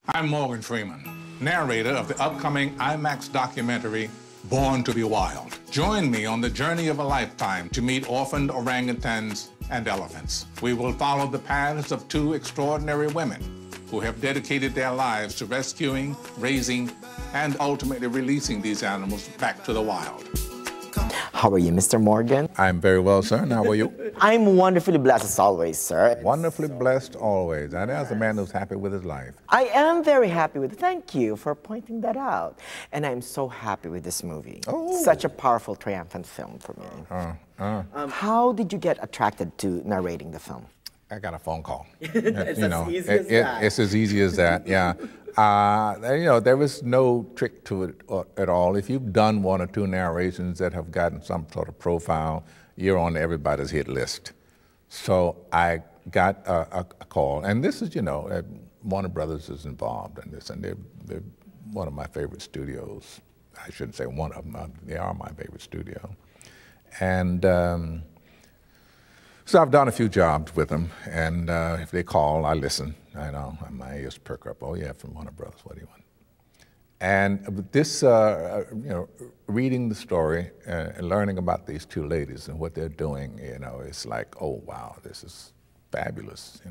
I'm Morgan Freeman, narrator of the upcoming IMAX documentary, Born to be Wild. Join me on the journey of a lifetime to meet orphaned orangutans and elephants. We will follow the paths of two extraordinary women who have dedicated their lives to rescuing, raising, and ultimately releasing these animals back to the wild. How are you, Mr. Morgan? I'm very well, sir. And how are you? I'm wonderfully blessed as always, sir. Wonderfully blessed always. And as a man who's happy with his life. I am very happy with it. Thank you for pointing that out. And I'm so happy with this movie. Oh. Such a powerful, triumphant film for me. How did you get attracted to narrating the film? I got a phone call. It's as easy as that. It's as easy as that, yeah. There was no trick to it at all. If you've done one or two narrations that have gotten some sort of profile, you're on everybody's hit list. So I got a call, and this is, Warner Brothers is involved in this, and they're one of my favorite studios. I shouldn't say one of them, they are my favorite studio. And so I've done a few jobs with them, and if they call, I listen. I know, my ears perk up. Oh yeah, from Warner Brothers, what do you want? And this, reading the story and learning about these two ladies and what they're doing, it's like, oh wow, this is fabulous.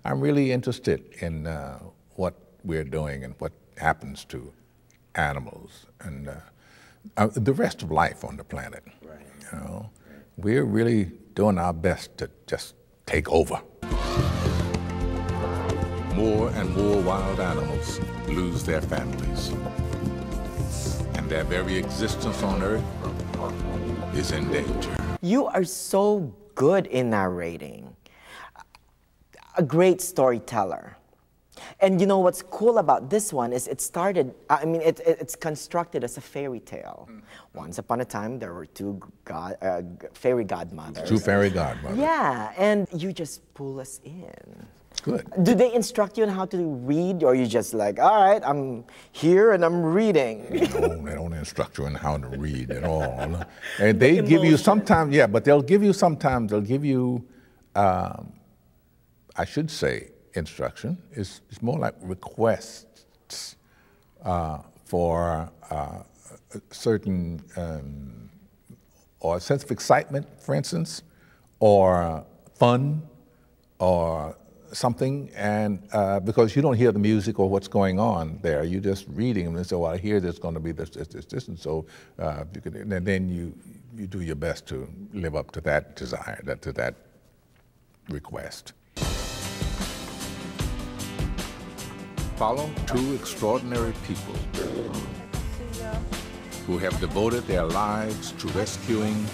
I'm really interested in what we're doing and what happens to animals and the rest of life on the planet. Right. We're really doing our best to just take over. More and more wild animals lose their families, and their very existence on Earth is in danger. You are so good in narrating, a great storyteller. And you know what's cool about this one is it's constructed as a fairy tale. Once upon a time, there were two fairy godmothers. Two fairy godmothers. Yeah, and you just pull us in. Good. Do they instruct you on how to read, or are you just like, all right, I'm here and I'm reading? No, they don't instruct you on how to read at all. And they give you sometimes, yeah, but they'll give you, I should say, instruction. It's more like requests for a certain, or a sense of excitement, for instance, or fun, or something, and because you don't hear the music or what's going on there, you're just reading them and say, well, I hear there's going to be this, and so and then you do your best to live up to that desire, to that request. Follow two extraordinary people who have devoted their lives to rescuing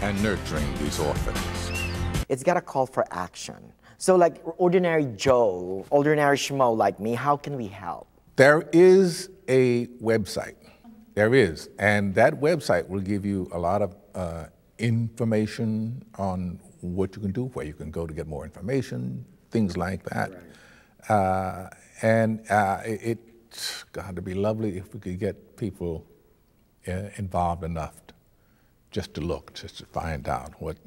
and nurturing these orphans. It's got a call for action. So like ordinary Joe, ordinary Schmo like me, how can we help? There is a website. There is. And that website will give you a lot of information on what you can do, where you can go to get more information, things like that. Right. It's got to be lovely if we could get people involved enough just to look, just to find out what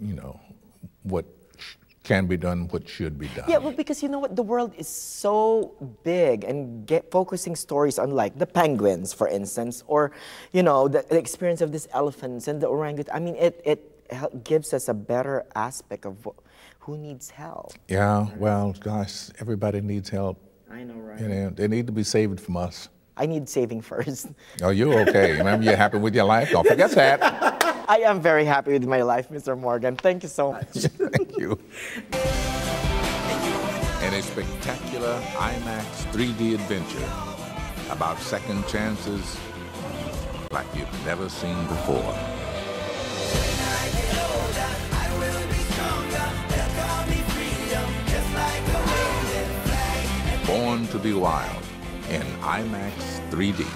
can be done, what should be done. Yeah, well, because you know what, the world is so big, and focusing stories on like the penguins, for instance, or the experience of these elephants and the orangutan. I mean, it gives us a better aspect of who needs help. Yeah, well, gosh, everybody needs help. I know, right? They need to be saved from us. I need saving first. Oh, you're okay. Remember, you're happy with your life? Don't forget that. I am very happy with my life, Mr. Morgan. Thank you so much. Thank you. In a spectacular IMAX 3D adventure about second chances like you've never seen before. Born to be Wild in IMAX 3D.